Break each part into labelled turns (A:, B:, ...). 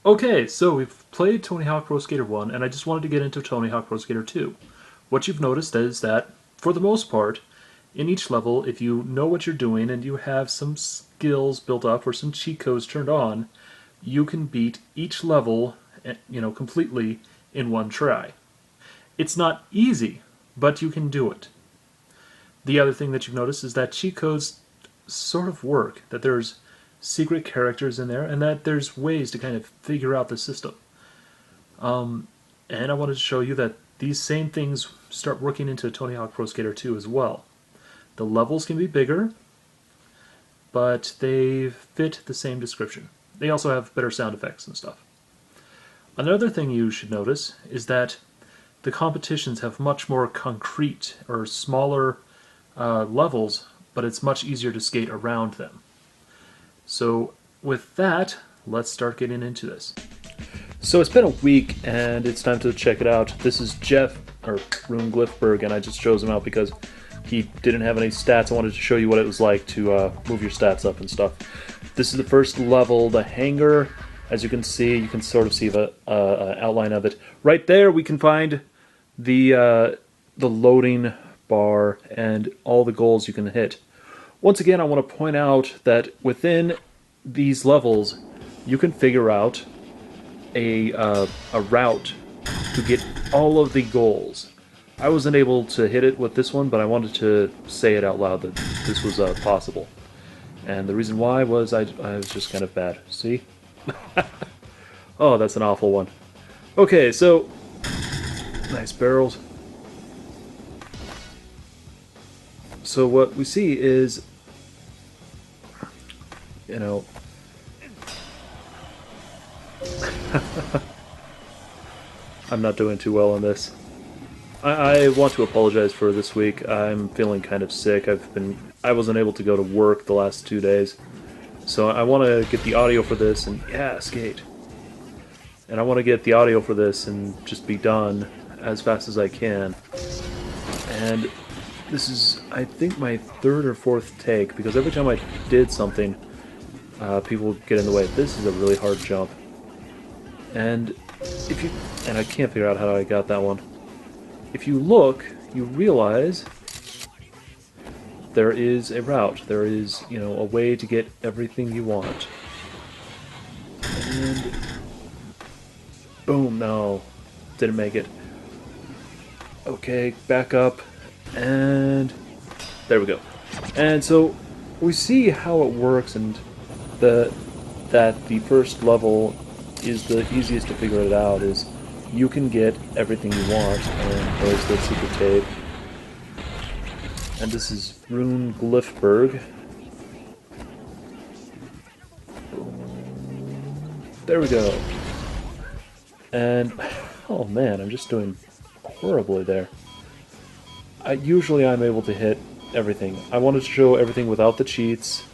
A: Okay, so we've played Tony Hawk Pro Skater 1, and I just wanted to get into Tony Hawk Pro Skater 2. What you've noticed is that, for the most part, in each level, if you know what you're doing and you have some skills built up or some cheat codes turned on, you can beat each level, completely in one try. It's not easy, but you can do it. The other thing that you've noticed is that cheat codes sort of work, that there's secret characters in there, and that there's ways to kind of figure out the system. And I wanted to show you that these same things start working into Tony Hawk Pro Skater 2 as well. The levels can be bigger, but they fit the same description. They also have better sound effects and stuff. Another thing you should notice is that the competitions have much more concrete or smaller levels, but it's much easier to skate around them. So with that, let's start getting into this. So it's been a week and it's time to check it out. This is Jeff, or Rune Glifberg, and I just chose him out because he didn't have any stats. I wanted to show you what it was like to move your stats up and stuff. This is the first level, the hangar. As you can see, you can sort of see the outline of it. Right there we can find the loading bar and all the goals you can hit. Once again, I want to point out that within these levels, you can figure out a route to get all of the goals. I wasn't able to hit it with this one, but I wanted to say it out loud that this was possible. And the reason why was I was just kind of bad. See? Oh, that's an awful one. Okay, so nice barrels. So what we see is, I'm not doing too well on this. I want to apologize for this week. I'm feeling kind of sick. I wasn't able to go to work the last 2 days. So I want to get the audio for this and skate. And I want to get the audio for this and just be done as fast as I can. And this is, I think, my third or fourth take, because every time I did something, people would get in the way. This is a really hard jump. And I can't figure out how I got that one. If you look, you realize there is a route. There is, a way to get everything you want. And boom, no, didn't make it. Okay, back up, and there we go. And so we see how it works, and that the first level is the easiest to figure it out. Is you can get everything you want, and there's the secret tape. And this is Rune Glifberg. There we go. And oh man, I'm just doing horribly there. Usually I'm able to hit everything. I wanted to show everything without the cheats,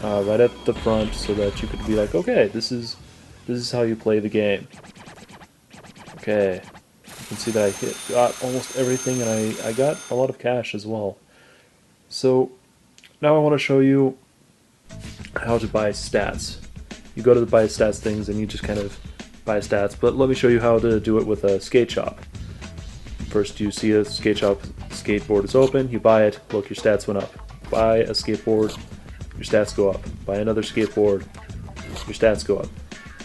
A: right at the front, so that you could be like, okay, this is how you play the game. Okay, you can see that I got almost everything, and I got a lot of cash as well. So now I want to show you how to buy stats. You go to the buy stats things and you just kind of buy stats, but let me show you how to do it with a skate shop. First, you see a skate shop, skateboard is open, you buy it, look, your stats went up. Buy a skateboard, your stats go up. Buy another skateboard, your stats go up.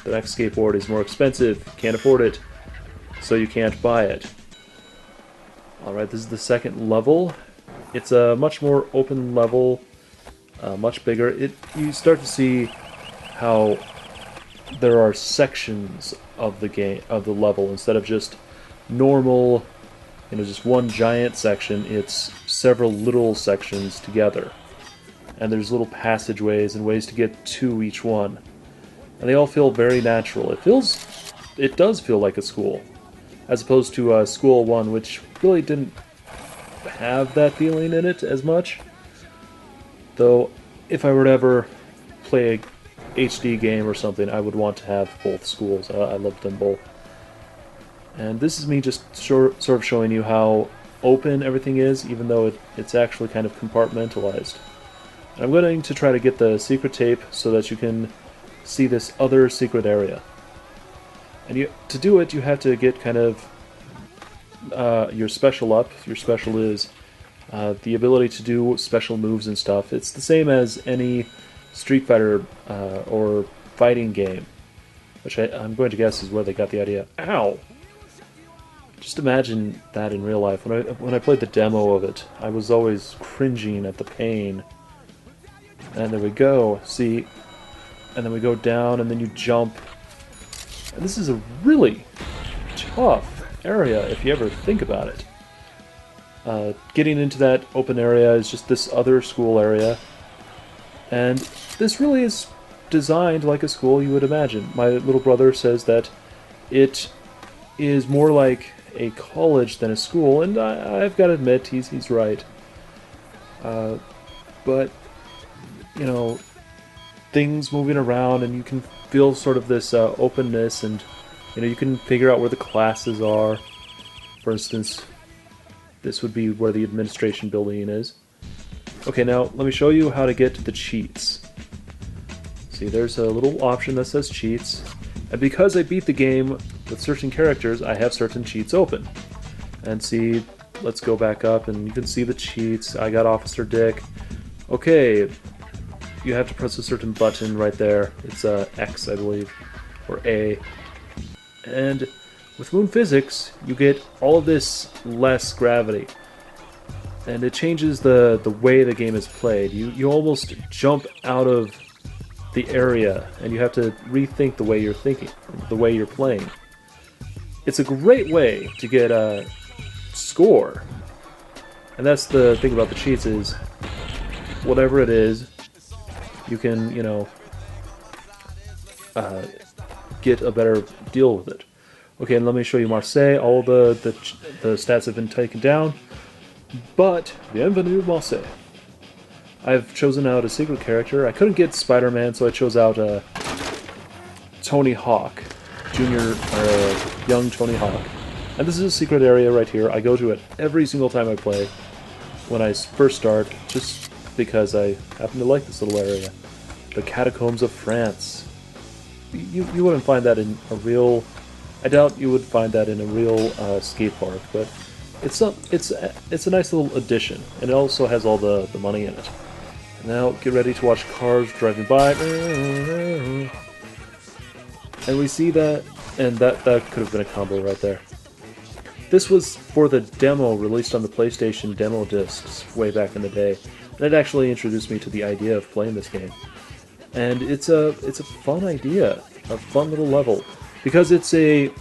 A: The next skateboard is more expensive, can't afford it, so you can't buy it. Alright, this is the second level. It's a much more open level, much bigger. You start to see how there are sections of the game, of the level, instead of just normal, just one giant section. It's several little sections together, and there's little passageways and ways to get to each one, and they all feel very natural. It does feel like a school, as opposed to School 1, which really didn't have that feeling in it as much. Though, if I were to ever play a HD game or something, I would want to have both schools. I loved them both. And this is me just sort of showing you how open everything is, even though it's actually kind of compartmentalized. And I'm going to try to get the secret tape so that you can see this other secret area. And to do it, you have to get kind of your special up. Your special is the ability to do special moves and stuff. It's the same as any Street Fighter or fighting game, which I'm going to guess is where they got the idea. Ow! Just imagine that in real life. When I played the demo of it, I was always cringing at the pain. And there we go. See? And then we go down, and then you jump. And this is a really tough area if you ever think about it. Getting into that open area is just this other school area. And this really is designed like a school you would imagine. My little brother says that it is more like a college than a school, and I've got to admit, he's right. But, you know, things moving around, and you can feel sort of this openness, and, you know, you can figure out where the classes are. For instance, this would be where the administration building is. Okay, now let me show you how to get to the cheats. See, there's a little option that says cheats, and because I beat the game with certain characters, I have certain cheats open. And see, let's go back up, and you can see the cheats. I got Officer Dick. Okay, you have to press a certain button right there. It's X, I believe, or A. And with Moon Physics, you get all of this less gravity. And it changes the way the game is played. You almost jump out of the area, and you have to rethink the way you're thinking, the way you're playing. It's a great way to get a score. And that's the thing about the cheats is, whatever it is, you can, you know, get a better deal with it. Okay, and let me show you Marseille. All the stats have been taken down. But, bienvenue Marseille. I've chosen out a secret character. I couldn't get Spider-Man, so I chose out Tony Hawk, young Tony Hawk. And this is a secret area right here. I go to it every single time I play when I first start, just because I happen to like this little area. The Catacombs of France. You wouldn't find that in a real... I doubt you would find that in a real skate park, but it's a nice little addition, and it also has all the money in it. Now, get ready to watch cars driving by. And we see that, and that could have been a combo right there. This was for the demo released on the PlayStation demo discs way back in the day. And it actually introduced me to the idea of playing this game. And it's a fun idea, a fun little level. Because it's a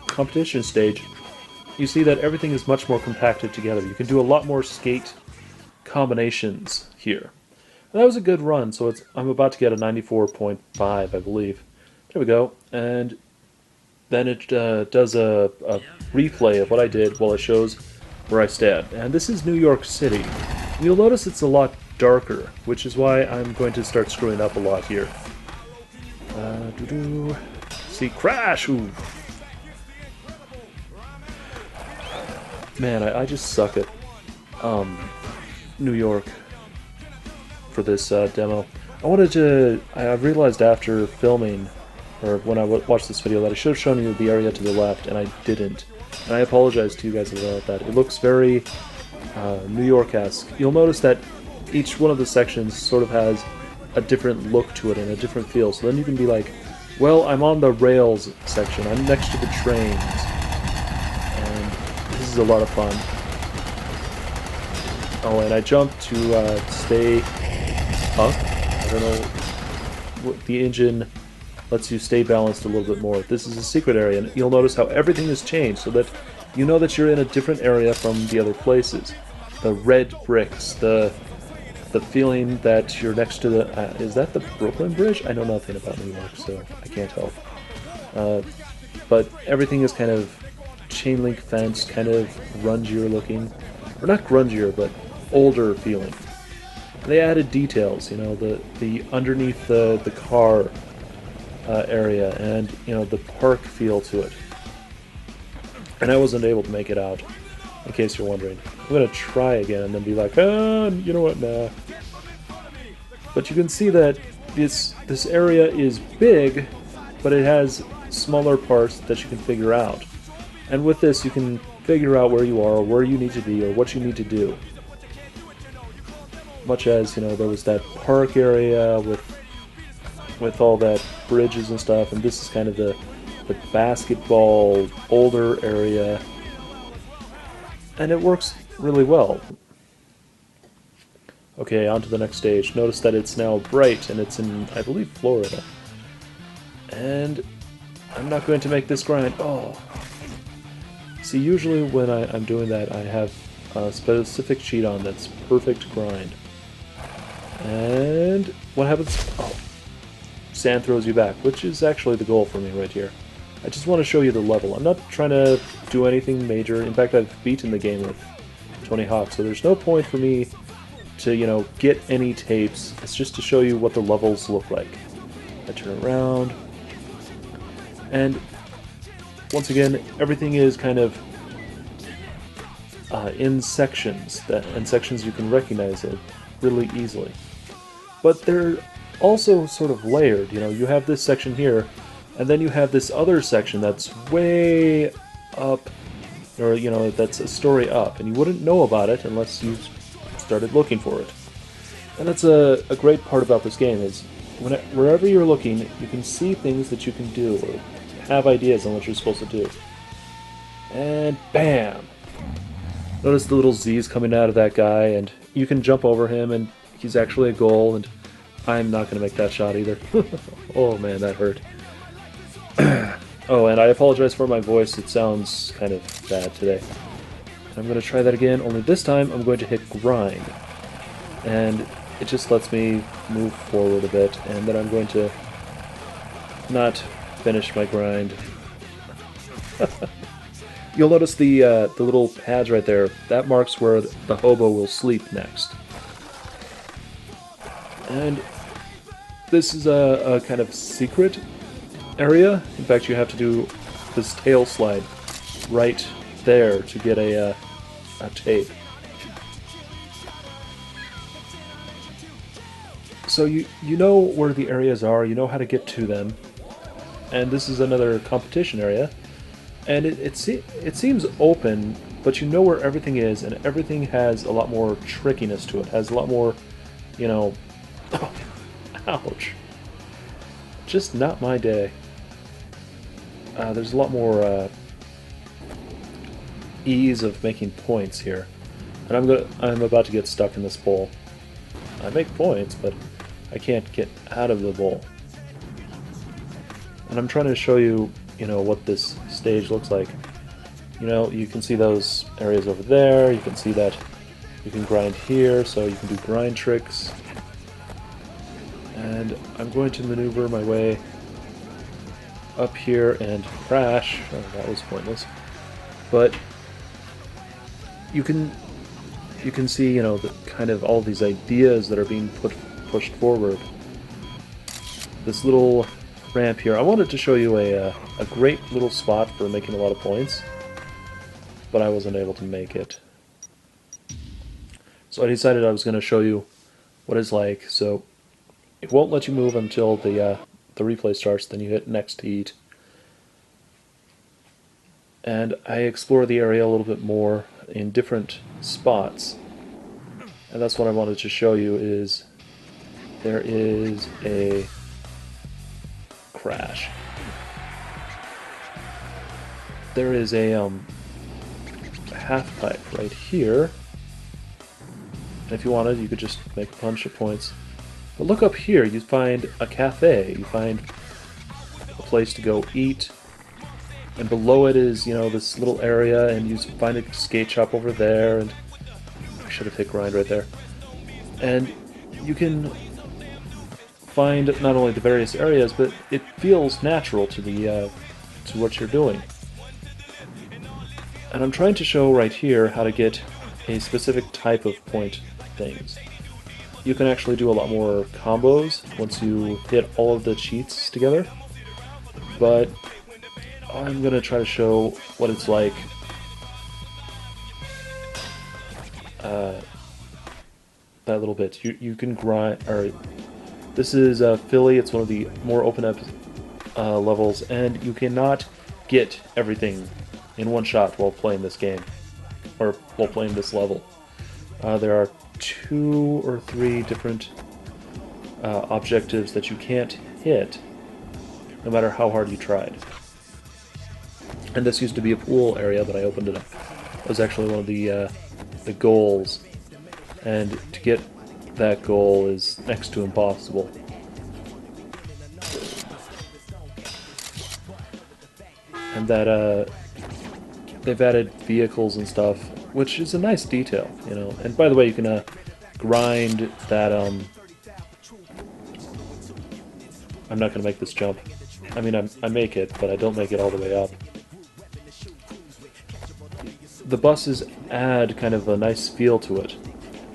A: competition stage, you see that everything is much more compacted together. You can do a lot more skate combinations here. And that was a good run, so I'm about to get a 94.5, I believe. There we go. And then it does a replay of what I did while it shows where I stand. And this is New York City. You'll notice it's a lot darker, which is why I'm going to start screwing up a lot here. See, crash! Ooh. Man, I just suck at New York for this demo. I realized after filming, or when I watched this video, that I should have shown you the area to the left, and I didn't. And I apologize to you guys about that. It looks very New York-esque. You'll notice that each one of the sections sort of has a different look to it and a different feel. So then you can be like, well, I'm on the rails section. I'm next to the trains. And this is a lot of fun. Oh, and I jumped to stay up. I don't know. The engine lets you stay balanced a little bit more. This is a secret area, and you'll notice how everything has changed so that you know that you're in a different area from the other places. The red bricks, the feeling that you're next to the... is that the Brooklyn Bridge? I know nothing about New York, so I can't help. But everything is kind of chain link fence, kind of grungier looking. Or not grungier, but older feeling. And they added details, you know, the underneath the car area, and, you know, the park feel to it. And I wasn't able to make it out, in case you're wondering. I'm going to try again and then be like, you know what, nah. But you can see that this area is big, but it has smaller parts that you can figure out. And with this, you can figure out where you are, or where you need to be, or what you need to do. Much as, you know, there was that park area with all that bridges and stuff, and this is kind of the basketball older area, and it works really well. Okay, on to the next stage. Notice that it's now bright, and it's in, I believe, Florida. And I'm not going to make this grind. Oh. See, usually when I'm doing that, I have a specific cheat on that's perfect grind. And what happens? Oh. Sand throws you back, which is actually the goal for me right here. I just want to show you the level. I'm not trying to do anything major. In fact, I've beaten the game with Tony Hawk, so there's no point for me to, you know, get any tapes. It's just to show you what the levels look like. I turn around, and once again, everything is kind of in sections, and sections you can recognize it really easily. But they're also sort of layered. You know, you have this section here, and then you have this other section that's way up, or, you know, that's a story up, and you wouldn't know about it unless you started looking for it. And that's a great part about this game, is wherever you're looking, you can see things that you can do, or have ideas on what you're supposed to do. And bam! Notice the little Z's coming out of that guy, and you can jump over him, and he's actually a goal, and I'm not going to make that shot either. Oh man, that hurt. Oh, and I apologize for my voice, it sounds kind of bad today. I'm going to try that again, only this time I'm going to hit grind. And it just lets me move forward a bit, and then I'm going to not finish my grind. You'll notice the little pads right there. That marks where the hobo will sleep next. And this is a kind of secret area. In fact, you have to do this tail slide right there to get a tape. So you know where the areas are, you know how to get to them, and this is another competition area, and it seems open, but you know where everything is, and everything has a lot more trickiness to it, has a lot more, you know, ouch, just not my day. There's a lot more ease of making points here, and I'm about to get stuck in this bowl. I make points, but I can't get out of the bowl. And I'm trying to show you, you know, what this stage looks like. You know, you can see those areas over there, you can see that you can grind here, so you can do grind tricks. And I'm going to maneuver my way up here and crash. Oh, that was pointless. But you can see, you know, the kind of all these ideas that are being pushed forward. This little ramp here. I wanted to show you a great little spot for making a lot of points, but I wasn't able to make it. So I decided I was going to show you what it's like. So it won't let you move until the replay starts. Then you hit next to eat. And I explore the area a little bit more in different spots. And that's what I wanted to show you is there is a crash. There is a half pipe right here. And if you wanted, you could just make a bunch of points. But look up here, you find a cafe, you find a place to go eat. And below it is, you know, this little area, and you find a skate shop over there, and I should have hit grind right there. And you can find not only the various areas, but it feels natural to the to what you're doing. And I'm trying to show right here how to get a specific type of point things. You can actually do a lot more combos once you hit all of the cheats together, but I'm going to try to show what it's like that little bit. You can grind, or this is Philly, it's one of the more open levels, and you cannot get everything in one shot while playing this game, or while playing this level. There are 2 or 3 different objectives that you can't hit, no matter how hard you tried. And this used to be a pool area, but I opened it up. It was actually one of the goals, and to get that goal is next to impossible. And that they've added vehicles and stuff, which is a nice detail, you know. And by the way, you can grind that. I'm not gonna make this jump. I mean, I make it, but I don't make it all the way up. The buses add kind of a nice feel to it.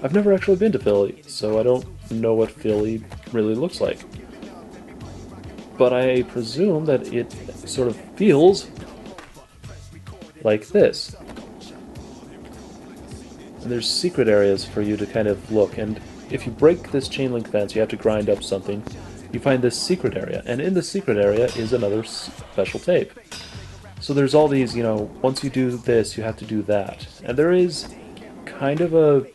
A: I've never actually been to Philly, so I don't know what Philly really looks like. But I presume that it sort of feels like this. And there's secret areas for you to kind of look, and if you break this chain link fence, you have to grind up something. You find this secret area, and in the secret area is another special tape. So there's all these, you know, once you do this, you have to do that. And there is kind of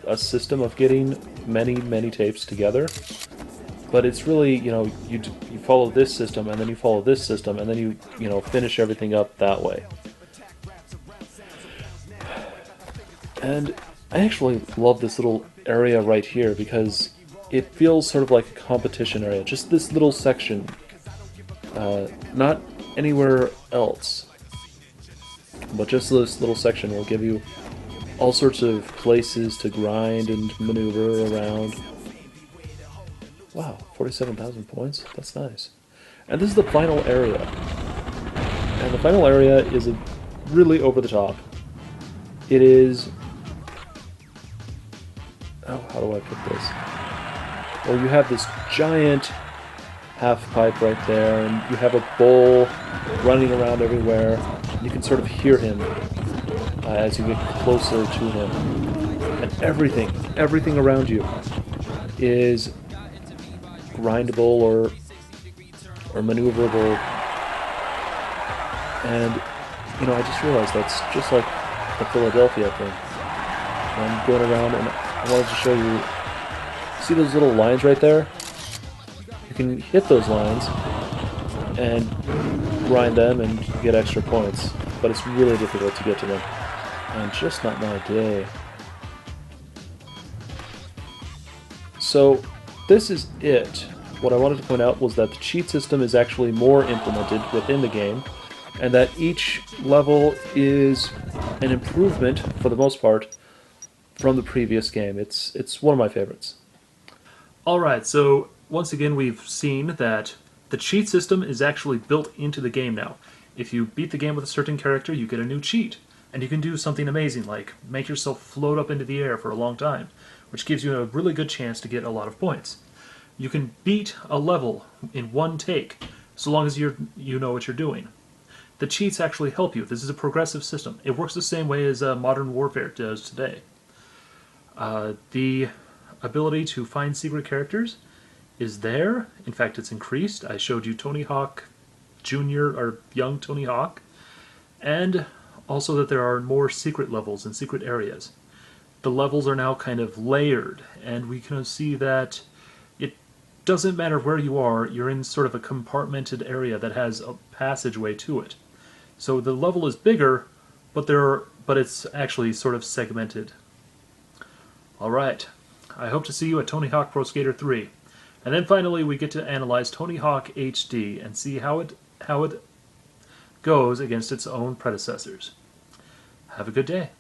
A: a system of getting many tapes together. But it's really, you know, you follow this system, and then you follow this system, and then you know, finish everything up that way. And I actually love this little area right here because it feels sort of like a competition area. Just this little section. Not anywhere else. But just this little section will give you all sorts of places to grind and maneuver around. Wow, 47,000 points? That's nice. And this is the final area. And the final area is really over the top. It is... oh, how do I put this? Well, you have this giant half pipe right there, and you have a bull running around everywhere. You can sort of hear him as you get closer to him. And everything around you is grindable or maneuverable. And, you know, I just realized that's just like the Philadelphia thing. I'm going around, and I wanted to show you, see those little lines right there? You can hit those lines and grind them and get extra points, but it's really difficult to get to them. And just not my day. So, this is it. What I wanted to point out was that the cheat system is actually more implemented within the game, and that each level is an improvement, for the most part, from the previous game. It's one of my favorites. Alright, so once again we've seen that the cheat system is actually built into the game now. If you beat the game with a certain character, you get a new cheat. And you can do something amazing, like make yourself float up into the air for a long time, which gives you a really good chance to get a lot of points. You can beat a level in one take, so long as you know what you're doing. The cheats actually help you. This is a progressive system. It works the same way as Modern Warfare does today. The ability to find secret characters is there. In fact, it's increased. I showed you Tony Hawk Jr. or young Tony Hawk. And also that there are more secret levels and secret areas. The levels are now kind of layered, and we can see that it doesn't matter where you are, you're in sort of a compartmented area that has a passageway to it. So the level is bigger, but it's actually sort of segmented. Alright, I hope to see you at Tony Hawk Pro Skater 3. And then finally we get to analyze Tony Hawk HD and see how it goes against its own predecessors. Have a good day.